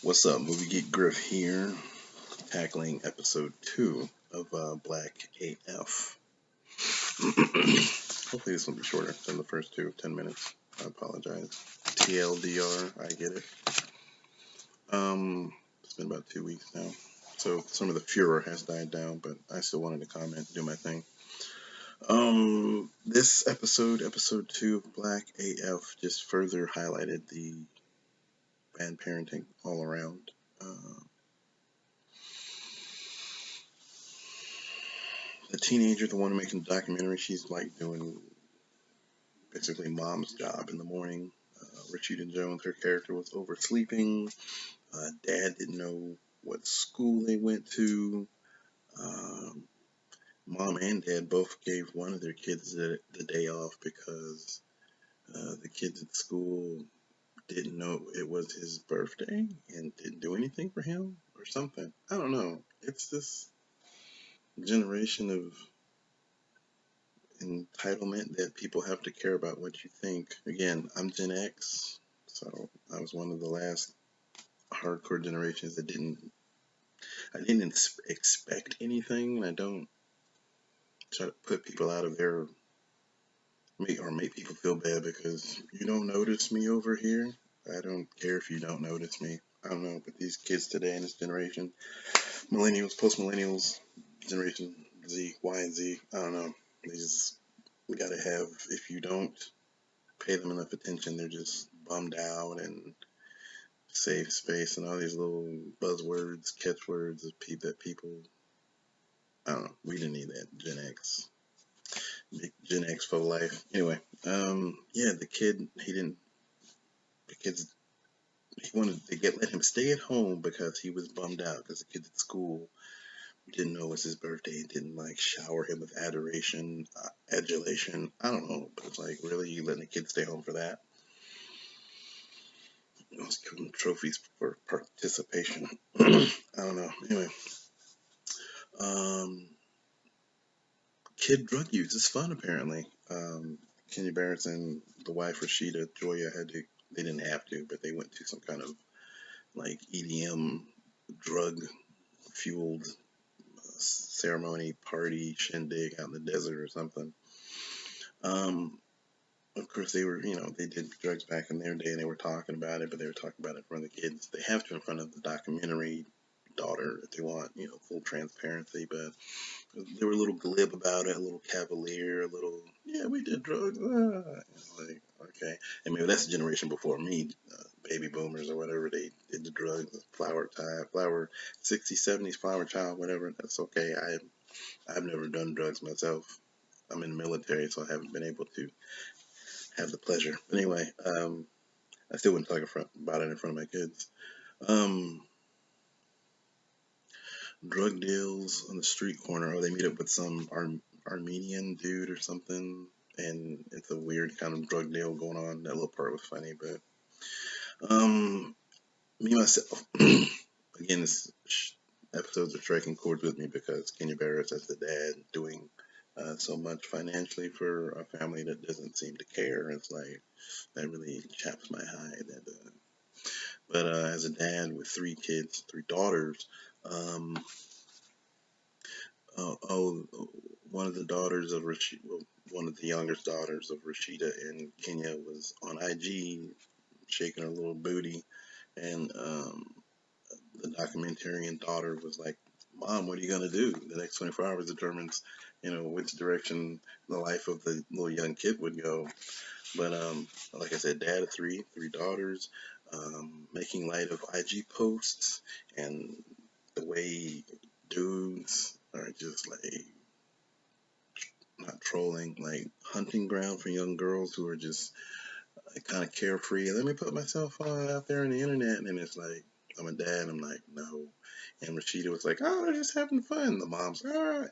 What's up, Movie Geek Griff here, tackling episode 2 of Black AF. Hopefully this will be shorter than the first 10 minutes. I apologize. TLDR, I get it. It's been about 2 weeks now, so some of the furor has died down, but I still wanted to comment, do my thing. This episode 2 of Black AF, just further highlighted the bad parenting all around. The teenager, the one making the documentary, she's like doing basically mom's job in the morning. Rashida Jones, her character, was oversleeping. Dad didn't know what school they went to. Um, Mom and dad both gave one of their kids the day off because the kids at school didn't know it was his birthday and didn't do anything for him or something. I don't know. It's this generation of entitlement that people have to care about what you think. Again, I'm Gen X, so I was one of the last hardcore generations that I didn't expect anything. I don't try to put people out of their or make people feel bad because you don't notice me over here. I don't care if you don't notice me. I don't know, but these kids today in this generation, millennials, post millennials, Generation Z, Y, and Z, I don't know. We gotta have, if you don't pay them enough attention, they're just bummed out and safe space and all these little buzzwords, catchwords that people, I don't know, we didn't need that. Gen X for life. Anyway, yeah, the kids, he wanted to let him stay at home because he was bummed out because the kids at school didn't know it was his birthday and didn't like shower him with adoration, adulation. I don't know, but it's like, really, you letting the kids stay home for that? Those trophies for participation. I don't know. Anyway, um, kid drug use is fun apparently. Kenya Barrett and the wife Rashida Joya they didn't have to, but they went to some kind of like EDM drug fueled ceremony party shindig out in the desert or something. Of course, they did drugs back in their day and they were talking about it, but they were talking about it in front of the kids. They have to in front of the documentary daughter if they want, full transparency, but they were a little glib about it, a little cavalier, a little, yeah, we did drugs. Like, okay. And maybe that's the generation before me, baby boomers or whatever, they did the drugs, flower 60s, 70s, flower child, whatever. That's okay. I've never done drugs myself. I'm in the military, so I haven't been able to have the pleasure. But anyway, I still wouldn't talk about it in front of my kids. Drug deals on the street corner. Oh, they meet up with some Armenian dude or something, and it's a weird kind of drug deal going on. That little part was funny, but me myself, again, this episodes are striking chords with me because Kenya Barris as the dad doing so much financially for a family that doesn't seem to care. It's like that really chaps my hide. But as a dad with 3 kids, 3 daughters, um, one of the daughters of Rashida, well, one of the youngest daughters of Rashida in Kenya was on IG shaking her little booty, and the documentarian daughter was like, "Mom, what are you gonna do? The next 24 hours determines, which direction the life of the little young kid would go." But like I said, dad of 3 daughters, making light of IG posts and the way dudes are just like not trolling, like hunting ground for young girls who are just kind of carefree. Let me put myself out there on the internet, and it's like, I'm a dad. I'm like, no. And Rashida was like, oh, they're just having fun. The mom's, oh,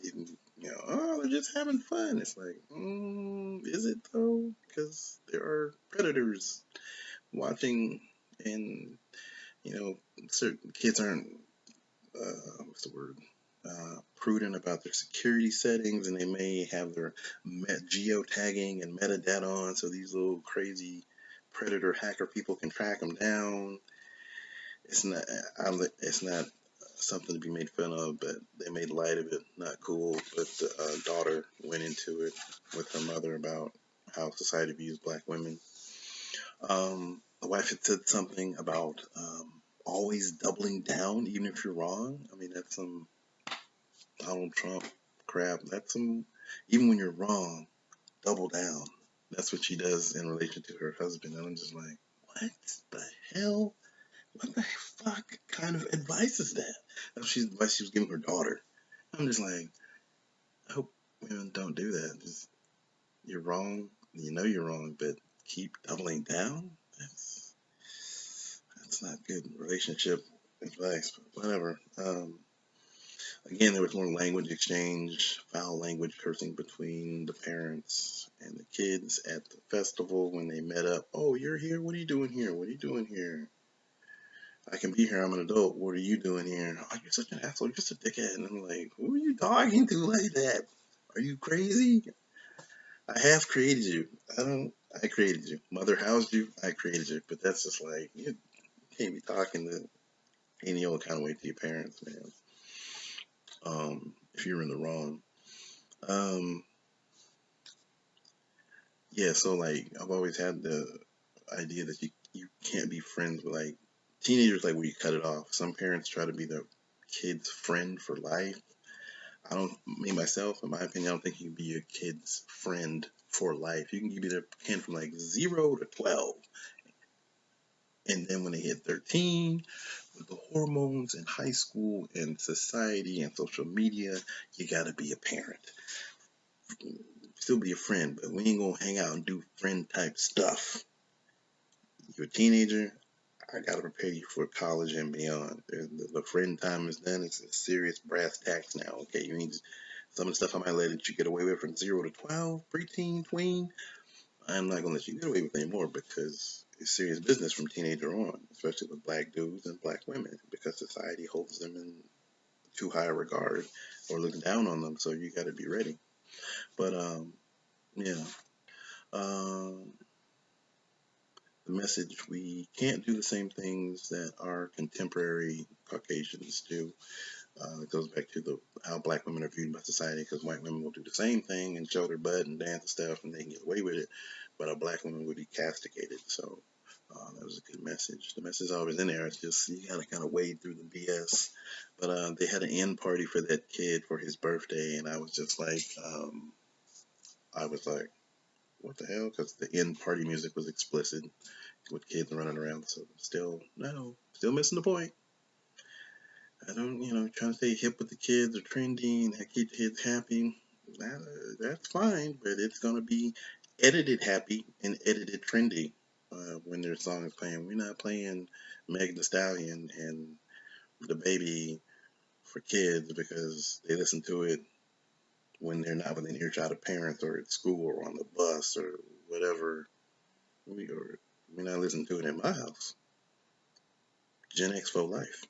they're just having fun. It's like, is it though? Because there are predators watching, and certain kids aren't, what's the word? Prudent about their security settings, and they may have their geotagging and metadata on, so these little crazy predator hacker people can track them down. it's not something to be made fun of, but they made light of it. Not cool. But the daughter went into it with her mother about how society views black women. The wife had said something about always doubling down, even if you're wrong. I mean, that's some Donald Trump crap. That's some, even when you're wrong, double down. That's what she does in relation to her husband. And I'm just like, what the hell? What the fuck kind of advice is that? That's she's advice she was giving her daughter. I'm just like, I hope women don't do that. Just, you're wrong. You know you're wrong, but keep doubling down. That's not good relationship advice. But whatever. Again, there was more language exchange, foul language cursing between the parents and the kids at the festival when they met up. Oh, you're here? What are you doing here? What are you doing here? I can be here. I'm an adult. What are you doing here? Oh, you're such an asshole. You're just a dickhead. And I'm like, who are you talking to like that? Are you crazy? I have created you. I created you. Mother housed you. I created you. But that's just like, you can't be talking to any old kind of way to your parents, man. If you're in the wrong. Um, yeah, so like I've always had the idea that you can't be friends with like teenagers, like where you cut it off. Some parents try to be their kid's friend for life. I don't, me myself, in my opinion, I don't think you can be your kid's friend for life. You can be their friend from like 0 to 12. And then when they hit 13, with the hormones in high school and society and social media, you gotta be a parent. Still be a friend, but we ain't gonna hang out and do friend type stuff. You're a teenager, I gotta prepare you for college and beyond. The friend time is done. It's a serious brass tacks now. Okay, you need some of the stuff I might let you get away with from 0 to 12, preteen, tween. I'm not gonna let you get away with anymore because it's serious business from teenager on, especially with black dudes and black women, because society holds them in too high a regard or looks down on them. So you got to be ready. But yeah. Um, the message: we can't do the same things that our contemporary Caucasians do. It goes back to how black women are viewed by society, because white women will do the same thing and show their butt and dance and stuff, and they can get away with it, but a black woman would be castigated. So that was a good message. The message is always in there. It's just you gotta kind of wade through the BS. But they had an end party for that kid for his birthday, and I was just like, what the hell? Because the end party music was explicit with kids running around. So still, no, still missing the point. I don't, trying to stay hip with the kids or trendy and keep the kids happy. That's fine, but it's going to be edited happy and edited trendy when their song is playing. We're not playing Meg Thee Stallion and The Baby for kids because they listen to it when they're not within earshot of parents or at school or on the bus or whatever. We're not listening to it in my house. Gen X for life.